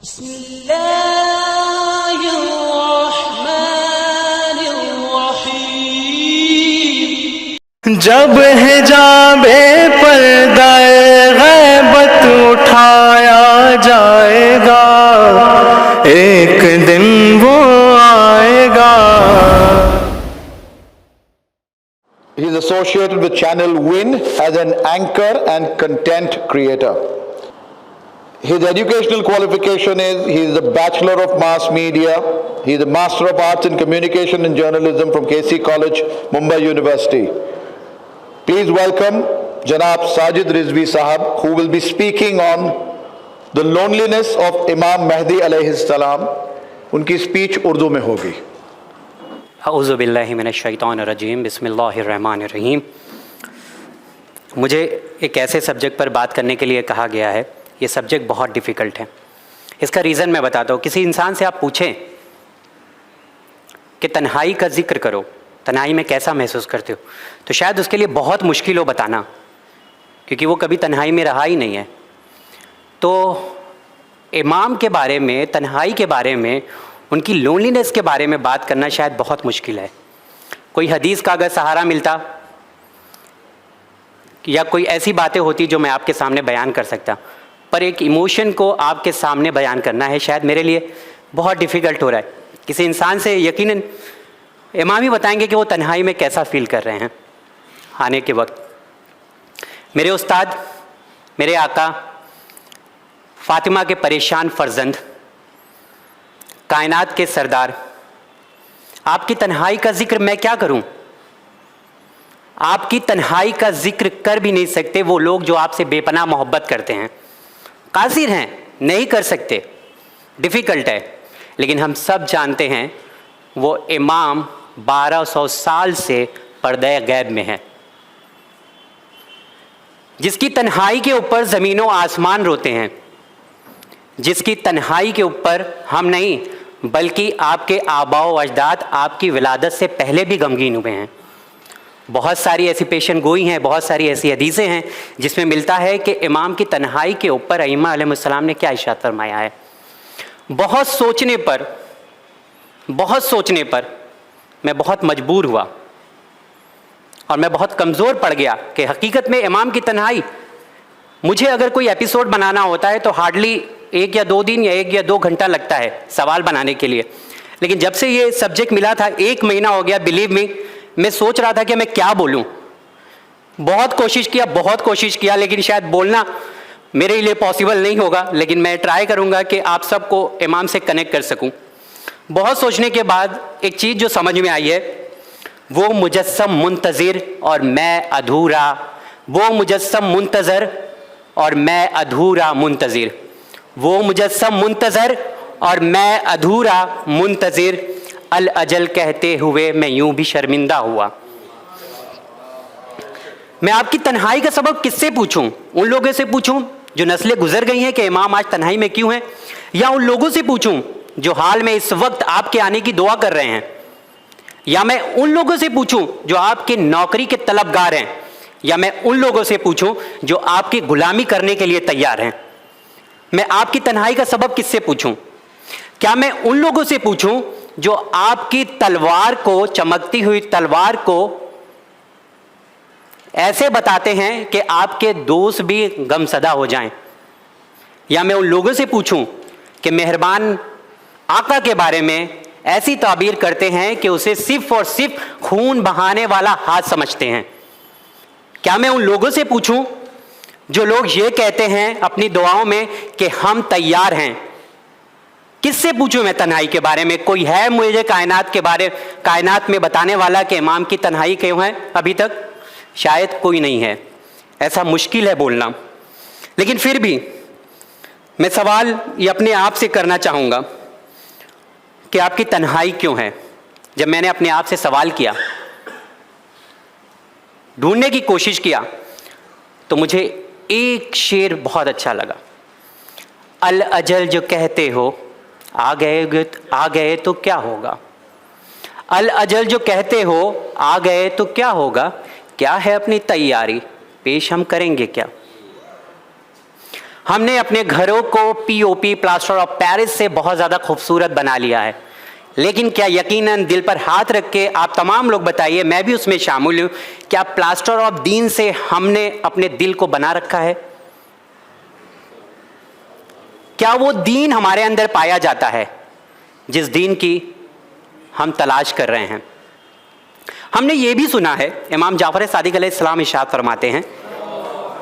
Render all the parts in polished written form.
بسم اللہ الرحمن الرحیم۔ جب حجاب پردہ غیبت اٹھایا جائے گا، ایک دن وہ آئے گا۔ He is associated with Channel Win as an anchor and content creator. His educational qualification is he is a Bachelor of Mass Media. He is a Master of Arts in Communication and Journalism from KC College, Mumbai University. Please welcome Janab Sajid Rizvi Sahab, who will be speaking on the loneliness of Imam Mahdi alayhi salam. Unki speech Urdu mein hogi. اعوذ باللہ من الشیطان الرجیم، بسم اللہ الرحمن الرحیم۔ مجھے ایک ایسے سبجیکٹ پر بات کرنے کے لیے کہا گیا ہے۔ یہ سبجیکٹ بہت ڈیفیکلٹ ہے۔ اس کا ریزن میں بتاتا ہوں۔ کسی انسان سے آپ پوچھیں کہ تنہائی کا ذکر کرو، تنہائی میں کیسا محسوس کرتے ہو، تو شاید اس کے لیے بہت مشکل ہو بتانا، کیونکہ وہ کبھی تنہائی میں رہا ہی نہیں ہے۔ تو امام کے بارے میں، تنہائی کے بارے میں، ان کی لونلینس کے بارے میں بات کرنا شاید بہت مشکل ہے۔ کوئی حدیث کا اگر سہارا ملتا یا کوئی ایسی باتیں ہوتی جو میں آپ کے سامنے بیان کر سکتا، پر ایک ایموشن کو آپ کے سامنے بیان کرنا ہے شاید میرے لیے بہت ڈیفیکلٹ ہو رہا ہے۔ کسی انسان سے یقیناً امام ہی بتائیں گے کہ وہ تنہائی میں کیسا فیل کر رہے ہیں آنے کے وقت۔ میرے استاد، میرے آقا، فاطمہ کے پریشان فرزند، کائنات کے سردار، آپ کی تنہائی کا ذکر میں کیا کروں؟ آپ کی تنہائی کا ذکر کر بھی نہیں سکتے وہ لوگ جو آپ سے بے پناہ محبت کرتے ہیں، قاصر ہیں، نہیں کر سکتے، ڈیفیکلٹ ہے۔ لیکن ہم سب جانتے ہیں وہ امام 1200 سال سے پردہ غیب میں ہے، جس کی تنہائی کے اوپر زمین و آسمان روتے ہیں، جس کی تنہائی کے اوپر ہم نہیں بلکہ آپ کے آباء و اجداد آپ کی ولادت سے پہلے بھی غمگین ہوئے ہیں۔ بہت ساری ایسی پیشن گوئی ہیں، بہت ساری ایسی حدیثیں ہیں جس میں ملتا ہے کہ امام کی تنہائی کے اوپر ائمہ علیہ السلام نے کیا ارشاد فرمایا ہے۔ بہت سوچنے پر میں بہت مجبور ہوا اور میں بہت کمزور پڑ گیا کہ حقیقت میں امام کی تنہائی، مجھے اگر کوئی ایپیسوڈ بنانا ہوتا ہے تو ہارڈلی 1 یا 2 دن یا 1 یا 2 گھنٹہ لگتا ہے سوال بنانے کے لیے، لیکن جب سے یہ سبجیکٹ ملا تھا 1 مہینہ ہو گیا، بلیو می، میں سوچ رہا تھا کہ میں کیا بولوں۔ بہت کوشش کیا لیکن شاید بولنا میرے لیے پاسبل نہیں ہوگا، لیکن میں ٹرائی کروں گا کہ آپ سب کو امام سے کنیکٹ کر سکوں۔ بہت سوچنے کے بعد ایک چیز جو سمجھ میں آئی ہے، وہ مجسم منتظر اور میں ادھورا، وہ مجسم منتظر اور میں ادھورا منتظر، وہ مجسم منتظر اور میں ادھورا منتظر، الاجل کہتے ہوئے میں یوں بھی شرمندہ ہوا۔ میں آپ کی تنہائی کا سبب کس سے پوچھوں؟ ان لوگوں سے پوچھوں جو نسلیں گزر گئی ہیں کہ امام آج تنہائی میں کیوں ہیں، یا ان لوگوں سے پوچھوں جو حال میں اس وقت آپ کے آنے کی دعا کر رہے ہیں، یا میں ان لوگوں سے پوچھوں جو آپ کے نوکری کے طلبگار ہیں، یا میں ان لوگوں سے پوچھوں جو آپ کی غلامی کرنے کے لیے تیار ہیں؟ میں آپ کی تنہائی کا سبب کس سے پوچھوں؟ کیا میں ان لوگوں سے پوچھوں جو آپ کی تلوار کو، چمکتی ہوئی تلوار کو ایسے بتاتے ہیں کہ آپ کے دوست بھی غمزدہ ہو جائیں؟ یا میں ان لوگوں سے پوچھوں کہ مہربان آقا کے بارے میں ایسی تعبیر کرتے ہیں کہ اسے صرف اور صرف خون بہانے والا ہاتھ سمجھتے ہیں؟ کیا میں ان لوگوں سے پوچھوں جو لوگ یہ کہتے ہیں اپنی دعاؤں میں کہ ہم تیار ہیں؟ کس سے پوچھوں میں تنہائی کے بارے میں؟ کوئی ہے مجھے کائنات میں بتانے والا کہ امام کی تنہائی کیوں ہے؟ ابھی تک شاید کوئی نہیں ہے، ایسا مشکل ہے بولنا۔ لیکن پھر بھی میں سوال یہ اپنے آپ سے کرنا چاہوں گا کہ آپ کی تنہائی کیوں ہے؟ جب میں نے اپنے آپ سے سوال کیا، ڈھونڈنے کی کوشش کیا، تو مجھے ایک شعر بہت اچھا لگا۔ الاجل جو کہتے ہو آ گئے تو کیا ہوگا، الاجل جو کہتے ہو آ گئے تو کیا ہوگا، کیا ہے اپنی تیاری پیش ہم کریں گے کیا؟ ہم نے اپنے گھروں کو پی او پی پلاسٹر آف پیرس سے بہت زیادہ خوبصورت بنا لیا ہے، لیکن کیا یقیناً دل پر ہاتھ رکھ کے آپ تمام لوگ بتائیے، میں بھی اس میں شامل ہوں، کیا پلاسٹر آف دین سے ہم نے اپنے دل کو بنا رکھا ہے؟ کیا وہ دین ہمارے اندر پایا جاتا ہے جس دین کی ہم تلاش کر رہے ہیں؟ ہم نے یہ بھی سنا ہے، امام جعفر صادق علیہ السلام ارشاد فرماتے ہیں،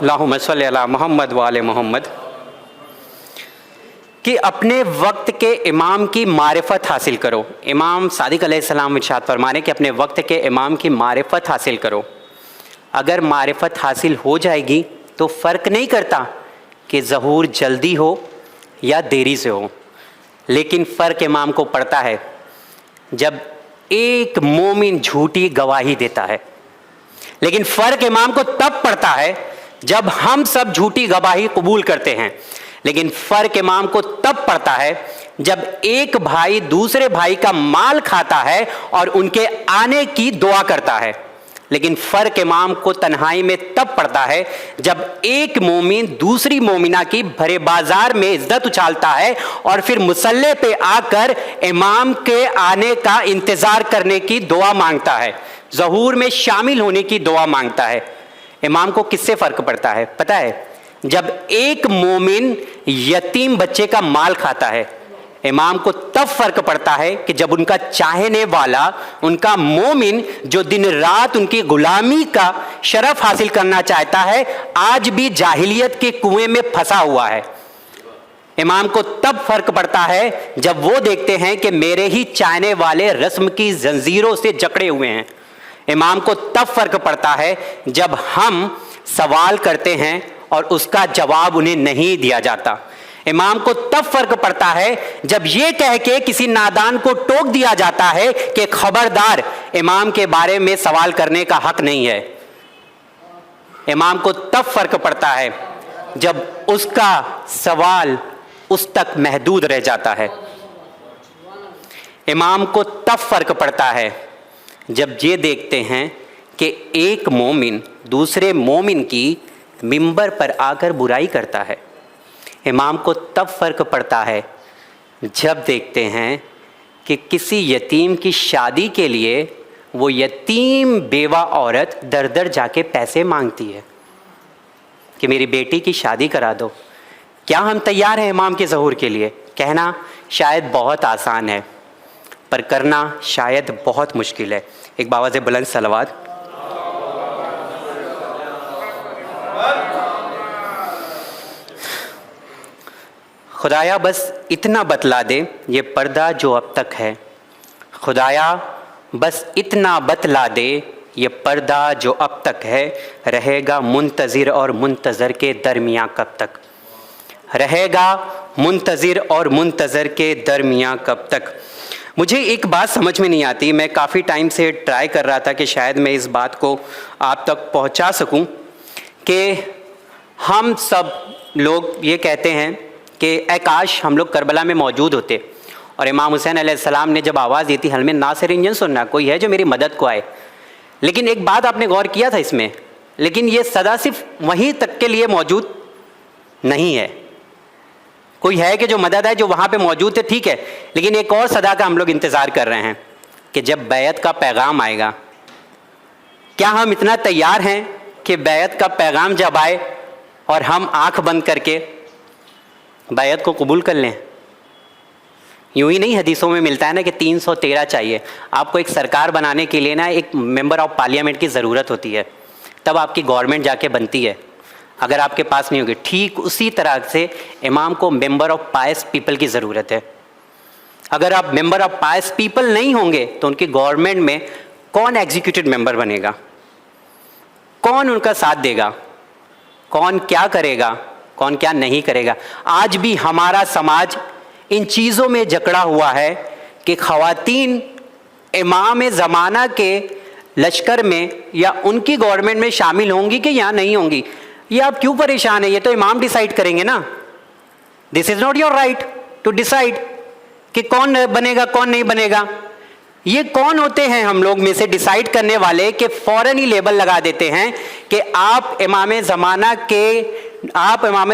اللہم صلی علی محمد وآل محمد، کہ اپنے وقت کے امام کی معرفت حاصل کرو۔ امام صادق علیہ السلام ارشاد فرمانے کہ اپنے وقت کے امام کی معرفت حاصل کرو۔ اگر معرفت حاصل ہو جائے گی تو فرق نہیں کرتا کہ ظہور جلدی ہو یا دیری سے ہو، لیکن فرق امام کو پڑتا ہے جب ایک مومن جھوٹی گواہی دیتا ہے، لیکن فرق امام کو تب پڑتا ہے جب ہم سب جھوٹی گواہی قبول کرتے ہیں، لیکن فرق امام کو تب پڑتا ہے جب ایک بھائی دوسرے بھائی کا مال کھاتا ہے اور ان کے آنے کی دعا کرتا ہے، لیکن فرق امام کو تنہائی میں تب پڑتا ہے جب ایک مومن دوسری مومنہ کی بھرے بازار میں عزت اچھالتا ہے اور پھر مصلی پہ آ کر امام کے آنے کا انتظار کرنے کی دعا مانگتا ہے، ظہور میں شامل ہونے کی دعا مانگتا ہے۔ امام کو کس سے فرق پڑتا ہے پتہ ہے؟ جب ایک مومن یتیم بچے کا مال کھاتا ہے، امام کو تب فرق پڑتا ہے کہ جب ان کا چاہنے والا، ان کا مومن جو دن رات ان کی غلامی کا شرف حاصل کرنا چاہتا ہے، آج بھی جاہلیت کے کنویں میں پھنسا ہوا ہے۔ امام کو تب فرق پڑتا ہے جب وہ دیکھتے ہیں کہ میرے ہی چاہنے والے رسم کی زنجیروں سے جکڑے ہوئے ہیں۔ امام کو تب فرق پڑتا ہے جب ہم سوال کرتے ہیں اور اس کا جواب انہیں نہیں دیا جاتا۔ امام کو تب فرق پڑتا ہے جب یہ کہہ کے کسی نادان کو ٹوک دیا جاتا ہے کہ خبردار، امام کے بارے میں سوال کرنے کا حق نہیں ہے۔ امام کو تب فرق پڑتا ہے جب اس کا سوال اس تک محدود رہ جاتا ہے۔ امام کو تب فرق پڑتا ہے جب یہ دیکھتے ہیں کہ ایک مومن دوسرے مومن کی ممبر پر آ کر برائی کرتا ہے۔ امام کو تب فرق پڑتا ہے جب دیکھتے ہیں کہ کسی یتیم کی شادی کے لیے وہ یتیم بیوہ عورت در در جا کے پیسے مانگتی ہے کہ میری بیٹی کی شادی کرا دو۔ کیا ہم تیار ہیں امام کے ظہور کے لیے؟ کہنا شاید بہت آسان ہے، پر کرنا شاید بہت مشکل ہے۔ ایک باواز بلند صلوات۔ خدایا بس اتنا بتلا دے یہ پردہ جو اب تک ہے، خدایا بس اتنا بتلا دے یہ پردہ جو اب تک ہے، رہے گا منتظر اور منتظر کے درمیاں کب تک، رہے گا منتظر اور منتظر کے درمیاں کب تک۔ مجھے ایک بات سمجھ میں نہیں آتی، میں کافی ٹائم سے ٹرائی کر رہا تھا کہ شاید میں اس بات کو آپ تک پہنچا سکوں، کہ ہم سب لوگ یہ کہتے ہیں کہ اے کاش ہم لوگ کربلا میں موجود ہوتے اور امام حسین علیہ السلام نے جب آواز دی تھی حل میں ناصر انجن سننا، کوئی ہے جو میری مدد کو آئے۔ لیکن ایک بات آپ نے غور کیا تھا اس میں، لیکن یہ صدا صرف وہیں تک کے لیے موجود نہیں ہے۔ کوئی ہے کہ جو مدد ہے جو وہاں پہ موجود تھے، ٹھیک ہے، لیکن ایک اور صدا کا ہم لوگ انتظار کر رہے ہیں کہ جب بیعت کا پیغام آئے گا، کیا ہم اتنا تیار ہیں کہ بیعت کا پیغام جب آئے اور ہم آنکھ بند کر کے بیعت کو قبول کر لیں؟ یوں ہی نہیں حدیثوں میں ملتا ہے نا کہ 313 چاہیے، آپ کو ایک سرکار بنانے کے لیے نا ایک ممبر آف پارلیمنٹ کی ضرورت ہوتی ہے، تب آپ کی گورنمنٹ جا کے بنتی ہے، اگر آپ کے پاس نہیں ہوگی۔ ٹھیک اسی طرح سے امام کو ممبر آف پائس پیپل کی ضرورت ہے۔ اگر آپ ممبر آف پائس پیپل نہیں ہوں گے تو ان کی گورنمنٹ میں کون ایگزیکیوٹیو ممبر بنے گا؟ کون ان کا ساتھ دے گا؟ کون کیا کرے گا؟ کون کیا نہیں کرے گا؟ آج بھی ہمارا سماج ان چیزوں میں جکڑا ہوا ہے کہ خواتین امام زمانہ کے لشکر میں یا ان کی گورنمنٹ میں شامل ہوں گی کہ یا نہیں ہوں گی۔ یہ آپ کیوں پریشان ہیں؟ یہ تو امام ڈیسائیڈ کریں گے نا۔ This is not your right to decide کہ کون بنے گا کون نہیں بنے گا۔ یہ کون ہوتے ہیں ہم لوگ میں سے ڈیسائیڈ کرنے والے کہ فوراً ہی لیبل لگا دیتے ہیں کہ آپ امام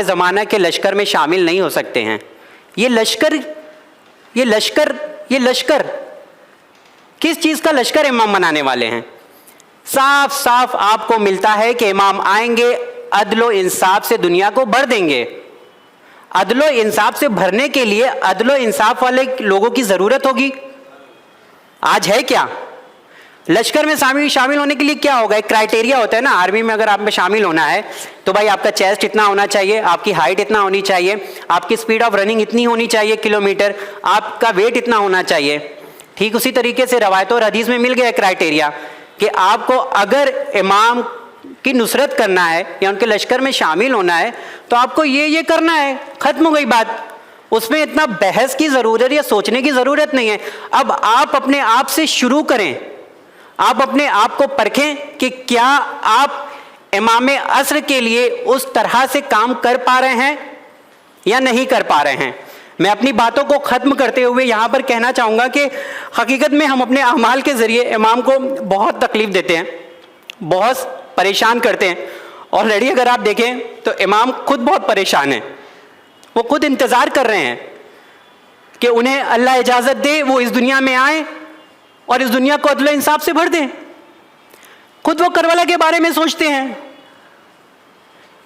زمانہ کے لشکر میں شامل نہیں ہو سکتے ہیں؟ یہ لشکر کس چیز کا لشکر امام بنانے والے ہیں؟ صاف صاف آپ کو ملتا ہے کہ امام آئیں گے، عدل و انصاف سے دنیا کو بھر دیں گے. عدل و انصاف سے بھرنے کے لیے عدل و انصاف والے لوگوں کی ضرورت ہوگی. آج ہے کیا؟ لشکر میں شامل ہونے کے لیے کیا ہوگا؟ ایک کرائٹیریا ہوتا ہے نا، آرمی میں اگر آپ میں شامل ہونا ہے تو بھائی آپ کا چیسٹ اتنا ہونا چاہیے، آپ کی ہائٹ اتنا ہونی چاہیے، آپ کی سپیڈ آف رننگ اتنی ہونی چاہیے کلومیٹر، آپ کا ویٹ اتنا ہونا چاہیے. ٹھیک اسی طریقے سے روایتوں اور حدیث میں مل گیا کرائٹیریا کہ آپ کو اگر امام کی نصرت کرنا ہے یا ان کے لشکر میں شامل ہونا ہے تو آپ کو یہ کرنا ہے. ختم ہو گئی بات. اس میں اتنا بحث کی ضرورت یا سوچنے کی ضرورت نہیں ہے. اب آپ اپنے آپ سے شروع کریں، آپ اپنے آپ کو پرکھیں کہ کیا آپ امام عصر کے لیے اس طرح سے کام کر پا رہے ہیں یا نہیں کر پا رہے ہیں. میں اپنی باتوں کو ختم کرتے ہوئے یہاں پر کہنا چاہوں گا کہ حقیقت میں ہم اپنے اعمال کے ذریعے امام کو بہت تکلیف دیتے ہیں، بہت پریشان کرتے ہیں. آلریڈی اگر آپ دیکھیں تو امام خود بہت پریشان ہیں. وہ خود انتظار کر رہے ہیں کہ انہیں اللہ اجازت دے وہ اس دنیا میں آئیں اور اس دنیا کو عدل و انصاف سے بھر دیں. خود وہ کربلا کے بارے میں سوچتے ہیں.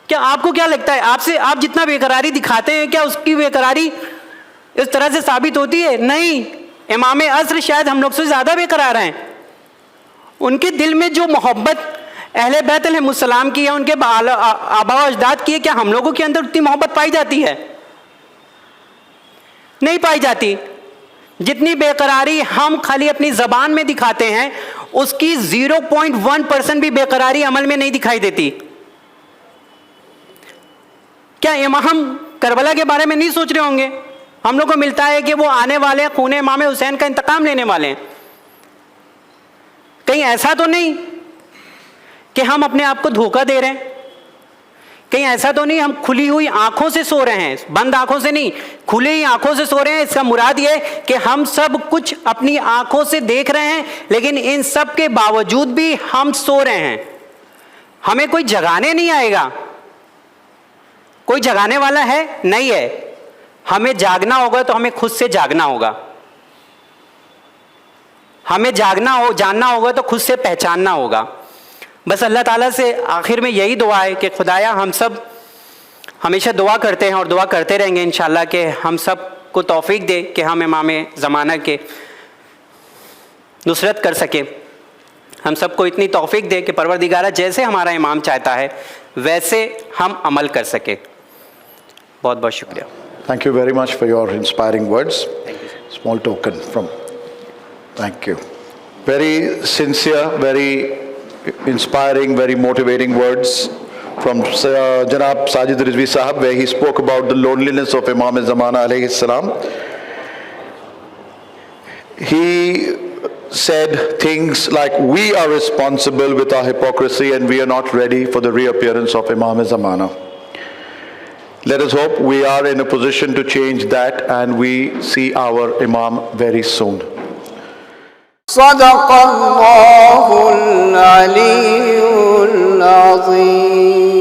کیا آپ کو کیا لگتا ہے آپ جتنا بے قراری دکھاتے ہیں کیا اس کی بے قراری اس طرح سے ثابت ہوتی ہے؟ نہیں. امام عصر شاید ہم لوگ سے زیادہ بے قرار ہیں. ان کے دل میں جو محبت اہل بیت علیہ السلام کی ہے، ان کے آباء و اجداد کی ہے، کیا ہم لوگوں کے اندر اتنی محبت پائی جاتی ہے؟ نہیں پائی جاتی. جتنی بے قراری ہم خالی اپنی زبان میں دکھاتے ہیں اس کی 0.1% بھی بے قراری عمل میں نہیں دکھائی دیتی. کیا ہم کربلا کے بارے میں نہیں سوچ رہے ہوں گے؟ ہم لوگ کو ملتا ہے کہ وہ آنے والے خون امام حسین کا انتقام لینے والے ہیں. کہیں ایسا تو نہیں کہ ہم اپنے آپ کو دھوکہ دے رہے ہیں؟ کہیں ایسا تو نہیں ہم کھلی ہوئی آنکھوں سے سو رہے ہیں؟ بند آنکھوں سے نہیں، کھلی ہوئی آنکھوں سے سو رہے ہیں. اس کا مراد یہ ہے کہ ہم سب کچھ اپنی آنکھوں سے دیکھ رہے ہیں، لیکن ان سب کے باوجود بھی ہم سو رہے ہیں. ہمیں کوئی جگانے نہیں آئے گا. کوئی جگانے والا ہے؟ نہیں ہے. ہمیں جاگنا ہوگا تو ہمیں خود سے جاگنا ہوگا. ہمیں جاننا ہوگا تو خود سے پہچاننا ہوگا. بس اللہ تعالیٰ سے آخر میں یہی دعا ہے کہ خدایا ہم سب ہمیشہ دعا کرتے ہیں اور دعا کرتے رہیں گے انشاءاللہ کہ ہم سب کو توفیق دے کہ ہم امام زمانہ کے نصرت کر سکیں. ہم سب کو اتنی توفیق دے کہ پروردگارہ جیسے ہمارا امام چاہتا ہے ویسے ہم عمل کر سکیں. بہت بہت شکریہ. Thank you very much for your inspiring words. Small token from. Thank you. Very sincere, very inspiring, very motivating words from Janab Sajid Rizvi Sahab, where he spoke about the loneliness of Imam Zamana alayhi salam. He said things like, we are responsible with our hypocrisy and we are not ready for the reappearance of Imam Zamana. Let us hope we are in a position to change that and we see our Imam very soon. صدق الله العلي العظيم.